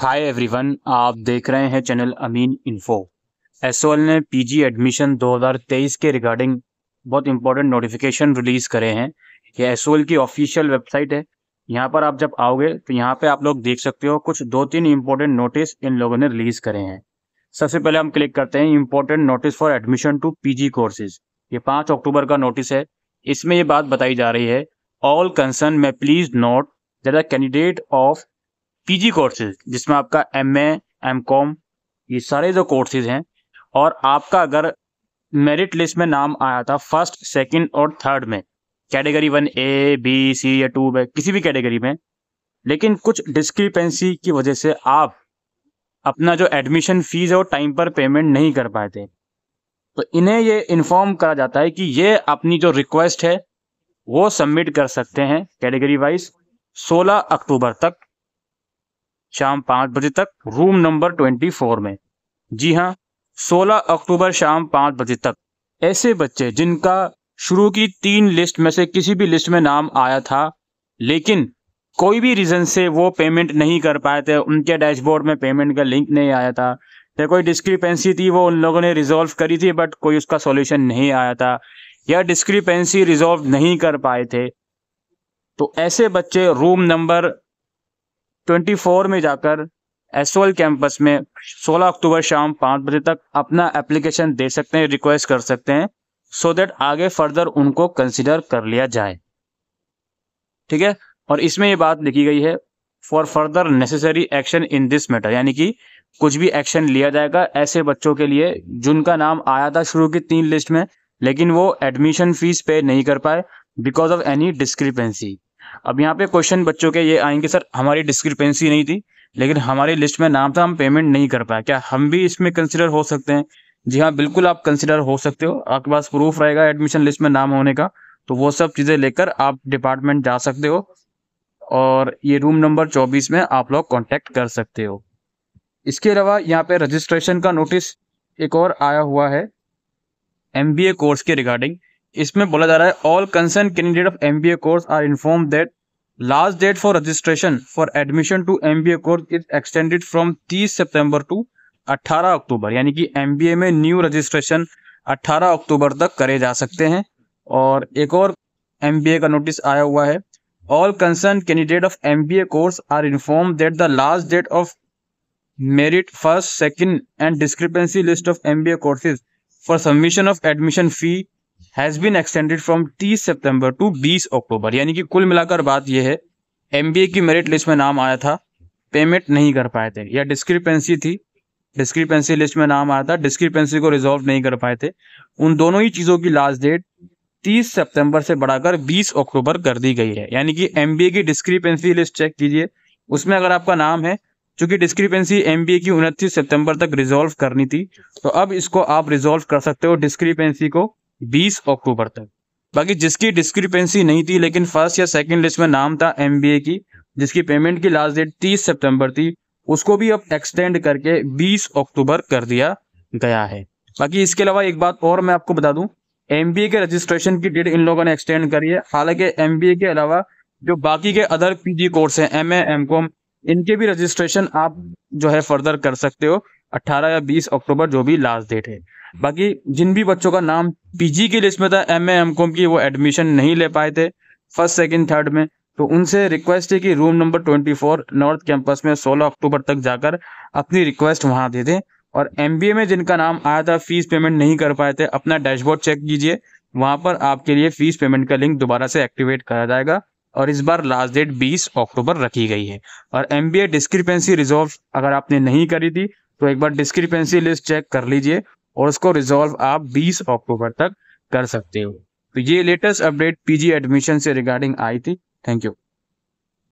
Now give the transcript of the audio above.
Hi everyone, आप देख रहे हैं चैनल अमीन इन्फो। एसओएल ने पीजी एडमिशन 2023 के रिगार्डिंग बहुत इंपॉर्टेंट नोटिफिकेशन रिलीज़ करे हैं। ये एसओएल की ऑफिशियल वेबसाइट है। यहाँ पर आप जब आओगे तो यहाँ पे आप लोग देख सकते हो कुछ 2-3 इंपॉर्टेंट नोटिस इन लोगों ने रिलीज़ करे हैं। सबसे पहले हम क्लिक करते हैं important notice for admission to PG courses. ये 5 अक्टूबर का नोटिस है। इसमें ये बात बताई जा रही है, ऑल कंसर्न में please note that the candidate of PG courses, जिसमें आपका एमए, एमकॉम, ये सारे जो कोर्सेज हैं, और आपका अगर मेरिट लिस्ट में नाम आया था फर्स्ट, सेकंड और थर्ड में, कैटेगरी 1A, बी, सी या 2 में, किसी भी कैटेगरी में, लेकिन कुछ डिस्क्रिपेंसी की वजह से आप अपना जो एडमिशन फीस है वो टाइम पर पेमेंट नहीं कर पाए थे, तो इन्हें ये इन्फॉर्म करा जाता है कि ये अपनी जो रिक्वेस्ट है वो सबमिट कर सकते हैं कैटेगरी वाइज 16 अक्टूबर तक शाम 5 बजे तक, रूम नंबर 24 में। जी हाँ, 16 अक्टूबर शाम 5 बजे तक। ऐसे बच्चे जिनका शुरू की 3 लिस्ट में से किसी भी लिस्ट में नाम आया था, लेकिन कोई भी रीज़न से वो पेमेंट नहीं कर पाए थे, उनके डैशबोर्ड में पेमेंट का लिंक नहीं आया था, या कोई डिस्क्रिपेंसी थी वो उन लोगों ने रिजॉल्व करी थी बट कोई उसका सॉल्यूशन नहीं आया था, या डिस्क्रिपेंसी रिजॉल्व नहीं कर पाए थे, तो ऐसे बच्चे रूम नंबर 24 में जाकर एसओएल कैंपस में 16 अक्टूबर शाम 5 बजे तक अपना एप्लीकेशन दे सकते हैं, रिक्वेस्ट कर सकते हैं, सो दैट आगे फर्दर उनको कंसिडर कर लिया जाए। ठीक है, और इसमें ये बात लिखी गई है, for further necessary action in this matter, यानी कि कुछ भी एक्शन लिया जाएगा ऐसे बच्चों के लिए जिनका नाम आया था शुरू की 3 लिस्ट में, लेकिन वो एडमिशन फीस पे नहीं कर पाए बिकॉज ऑफ एनी डिस्क्रिपेंसी। अब यहाँ पे क्वेश्चन बच्चों के ये आएंगे, सर हमारी डिस्क्रिपेंसी नहीं थी लेकिन हमारी लिस्ट में नाम था, हम पेमेंट नहीं कर पाए, क्या हम भी इसमें कंसिडर हो सकते हैं? जी हाँ, बिल्कुल आप कंसिडर हो सकते हो। आपके पास प्रूफ रहेगा एडमिशन लिस्ट में नाम होने का, तो वो सब चीज़ें लेकर आप डिपार्टमेंट जा सकते हो और ये रूम नंबर 24 में आप लोग कॉन्टैक्ट कर सकते हो। इसके अलावा यहाँ पे रजिस्ट्रेशन का नोटिस एक और आया हुआ है MBA कोर्स के रिगार्डिंग। इसमें बोला जा रहा है, all concern candidate of MBA course are inform that last date for registration for admission to MBA course is extended from 30 September to 18 October, यानी कि MBA में न्यू रजिस्ट्रेशन 18 अक्टूबर तक करे जा सकते हैं। और एक और MBA का नोटिस आया हुआ है, all concern candidate of MBA course are inform that the last date of merit first, second and discrepancy list of MBA courses for submission of admission fee has been extended from 30 September to 20 October, यानी कि कुल मिलाकर बात यह है, MBA की merit list में नाम आया था, पेमेंट नहीं कर पाए थे, या डिस्क्रिपेंसी थी, डिस्क्रिपेंसी लिस्ट में नाम आया था, डिस्क्रिपेंसी को रिजॉल्व नहीं कर पाए थे, उन दोनों ही चीज़ों की लास्ट डेट 30 सितंबर से बढ़ाकर 20 अक्टूबर कर दी गई है। यानी कि MBA की डिस्क्रिपेंसी लिस्ट चेक कीजिए, उसमें अगर आपका नाम है, चूंकि डिस्क्रिपेंसी MBA की 29 सितंबर तक रिजॉल्व करनी थी, तो अब इसको आप रिजॉल्व कर सकते हो डिस्क्रिपेंसी को 20 अक्टूबर तक। बाकी जिसकी डिस्क्रिपेंसी नहीं थी लेकिन फर्स्ट या सेकंड लिस्ट में नाम था MBA की, जिसकी पेमेंट की लास्ट डेट 30 सितंबर थी, उसको भी अब एक्सटेंड करके 20 अक्टूबर कर दिया गया है। बाकी इसके अलावा एक बात और मैं आपको बता दूं, MBA के रजिस्ट्रेशन की डेट इन लोगों ने एक्सटेंड करी है। हालांकि MBA के अलावा जो बाकी के अदर PG कोर्स हैं, MA, MCOM, इनके भी रजिस्ट्रेशन आप जो है फर्दर कर सकते हो 18 या 20 अक्टूबर, जो भी लास्ट डेट है। बाकी जिन भी बच्चों का नाम PG की लिस्ट में था, MA, MCOM की, वो एडमिशन नहीं ले पाए थे फर्स्ट, सेकंड, थर्ड में, तो उनसे रिक्वेस्ट है कि रूम नंबर 24 नॉर्थ कैंपस में 16 अक्टूबर तक जाकर अपनी रिक्वेस्ट वहां दे दें। और MBA में जिनका नाम आया था, फीस पेमेंट नहीं कर पाए थे, अपना डैशबोर्ड चेक कीजिए, वहां पर आपके लिए फीस पेमेंट का लिंक दोबारा से एक्टिवेट करा जाएगा, और इस बार लास्ट डेट 20 अक्टूबर रखी गई है। और MBA डिस्क्रिपेंसी रिजॉल्व अगर आपने नहीं करी थी तो एक बार डिस्क्रिपेंसी लिस्ट चेक कर लीजिए और उसको रिजॉल्व आप 20 अक्टूबर तक कर सकते हो। तो ये लेटेस्ट अपडेट PG एडमिशन से रिगार्डिंग आई थी। Thank you.